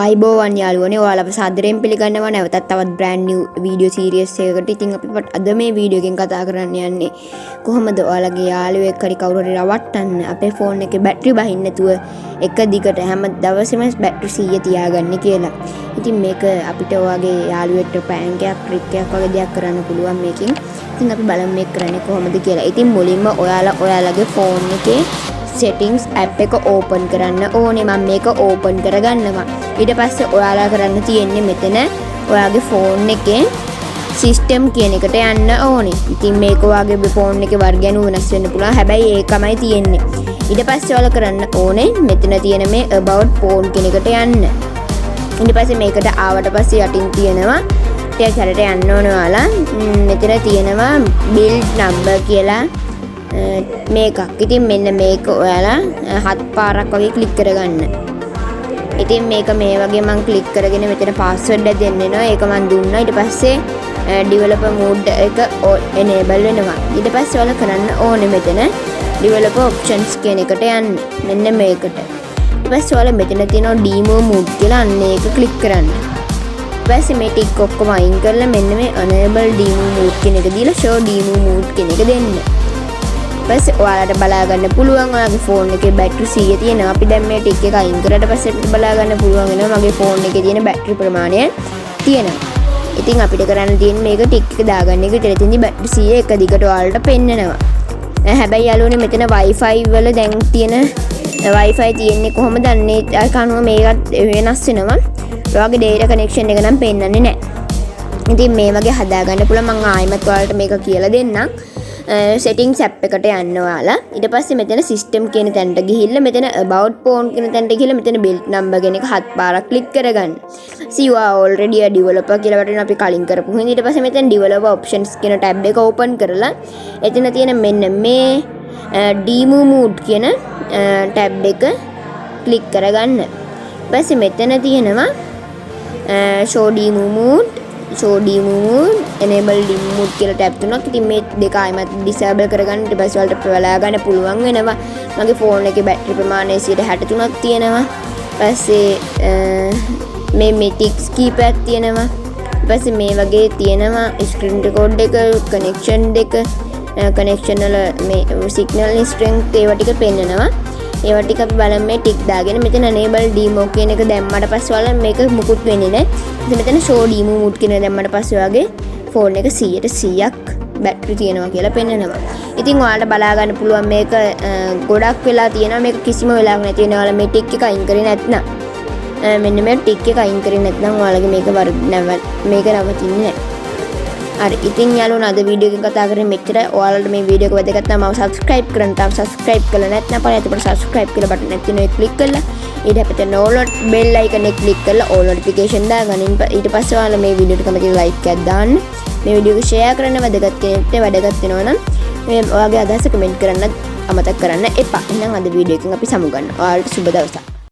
ආයිබෝවන් යාළුවනේ ඔයාලව සාදරයෙන් පිළිගන්නවා නැවතත් තවත් brand new video series එකකට. ඉතින් අපි අද මේ වීඩියෝ එකෙන් කතා කරන්න යන්නේ කොහොමද ඔයාලගේ යාළුවෙක් හරි කවුරු හරි රවට්ටන්න අපේ ෆෝන් එකේ බැටරි බහින්න නැතුව එක දිගට හැම දවසෙම බැටරි 100 තියාගන්න කියලා. ඉතින් මේක අපිට ඔයාගේ යාළුවෙක්ට prank එකක් trick එකක් වගේ දෙයක් කරන්න පුළුවන් මේකෙන්. ඉතින් අපි බලමු මේක කරන්නේ කොහොමද කියලා. ඉතින් මුලින්ම ඔයාලගේ ෆෝන් එකේ settings app එක open කරන්න ඕනේ. මම මේක open කරගන්නවා. ඊට පස්සේ ඔයාලා කරන්න තියෙන්නේ මෙතන ඔයාගේ ෆෝන් එකේ system කියන එකට යන්න ඕනේ. ඉතින් මේක ඔයාගේ ෆෝන් එකේ වර්ගය අනුව වෙනස් වෙන්න පුළුවන්. හැබැයි ඒකමයි තියෙන්නේ. ඊට පස්සේ ඔයාලා කරන්න ඕනේ මෙතන තියෙන මේ about phone කියන එකට යන්න. ඊට පස්සේ මේකට ආවට පස්සේ යටින් තියෙනවා ටිකක් හැරට යන්න ඕනේ ඔයාලා. මෙතන තියෙනවා build number කියලා මේකක්. ඉතින් මෙන්න මේක ඔයාලා 7 පාරක් වගේ ක්ලික් කරගන්න. ඉතින් මේක මේ වගේ මම ක්ලික් කරගෙන මෙතන password එක දෙන්න වෙනවා. ඒක මම දුන්නා. ඊට පස්සේ developer mode එක enable වෙනවා. ඊට පස්සේ ඔයාලා කරන්න ඕනේ මෙතන developer options කියන එකට යන්න. මෙන්න මේකට. ඊට පස්සේ ඔයාලා මෙතන තියෙනවා demo mode කියලා අන්න ඒක ක්ලික් කරන්න. ඊට පස්සේ මේ ටික ඔක්කොම අයින් කරලා මෙන්න මේ enable demo mode කියන එක දීලා show demo mode කියන එක දෙන්න. පස්සේ ඔයාලට බලා ගන්න පුළුවන් ඔයාගේ ෆෝන් එකේ බැටරි 100 තියෙනවා. අපි දැන් මේ ටික් එක අයින් කරලා පස්සේ බලා ගන්න පුළුවන් වෙනවා මගේ ෆෝන් එකේ තියෙන බැටරි ප්‍රමාණය තියෙනවා. ඉතින් අපිට කරන්න තියෙන්නේ මේක ටික් එක දාගන්න එක. ඊට තියෙන බැටරි 100 එක දිගට ඔයාලට පෙන්නනවා. හැබැයි යාළුවනේ මෙතන Wi-Fi වල දැන් තියෙන Wi-Fi තියෙන්නේ කොහොමද අන්නේ ඒක අනුව මේකත් වෙනස් වෙනවා. ඔයාගේ data connection එක නම් පෙන්නන්නේ නැහැ. ඉතින් මේ වගේ හදාගන්න පුළුවන්. මම ආයෙමත් ඔයාලට මේක කියලා දෙන්නම්. settings app එකට යන්න ඔයාලා. ඊට පස්සේ මෙතන system කියන තැනට ගිහිල්ලා මෙතන about phone කියන තැනට ගිහිල්ලා මෙතන build number කියන එක 7 පාරක් click කරගන්න. see you are already a developer කියලා වටින අපි කලින් කරපු හින්දා. ඊට පස්සේ මෙතන developer options කියන tab එක open කරලා එතන තියෙන මෙන්න මේ demo mode කියන tab එක click කරගන්න. ඊට පස්සේ මෙතන තියෙනවා show demo mode enable demo mode කියලා tab තුනක්. ඉතින් මේ දෙක ආයෙමත් disable කරගන්න. ඊට පස්සේ ඔයාලට බලා ගන්න පුළුවන් වෙනවා. මගේ ෆෝන් එකේ බැටරි ප්‍රමාණය 63ක් තියෙනවා. ඊපස්සේ මේ ටික්ස් කීපයක් තියෙනවා. ඊපස්සේ මේ වගේ තියෙනවා screen record එක, connection දෙක, connection වල මේ signal strength ඒවා ටික පෙන්නනවා. ඒවා ටික අපි බලමු මේ ටික් දාගෙන මෙතන enable demo කියන එක දැම්මට පස්සේ ඔයාලා මේක මුකුත් වෙන්නේ නැහැ. ඉතින් මෙතන show demo mode කියන එක දැම්මට පස්සේ ඔයාගේ ෆෝන් එක 100%ක් බැටරි තියෙනවා කියලා පෙන්නනවා. ඉතින් ඔයාලට බලා ගන්න පුළුවන් මේක ගොඩක් වෙලා තියෙනවා. මේක කිසිම වෙලාවක නැති වෙනවා. ඔයාලා මේ ටික් එක අයින් කරේ නැත්නම් මෙන්න මේ ටික් එක අයින් කරේ නැත්නම් ඔයාලගේ මේක නවතින්නේ නැහැ. හරි. ඉතින් යාළුවෝ අද වීඩියෝ එකෙන් කතා කරන්නේ මෙච්චරයි. ඔයාලට මේ වීඩියෝ එක වැදගත් නම් මම subscribe කරන්න තාම subscribe කරලා නැත්නම් අපිට එතකොට subscribe කියලා බටන් එකක් තියෙනවා. ඒක click කරලා ඊට අපිට all bell icon එක click කරලා all notification දාගන්න. ඊට පස්සේ ඔයාලා මේ වීඩියෝ එකට කැමති like එකක් දාන්න. මේ වීඩියෝ එක share කරන්න වැදගත් කෙනෙක්ට වැදගත් වෙනවා නම් මේ ඔයාගේ අදහස comment කරන්න අමතක කරන්න එපා. එහෙනම් අද වීඩියෝ එකෙන් අපි සමු ගන්නවා. ඔයාලට සුබ දවසක්.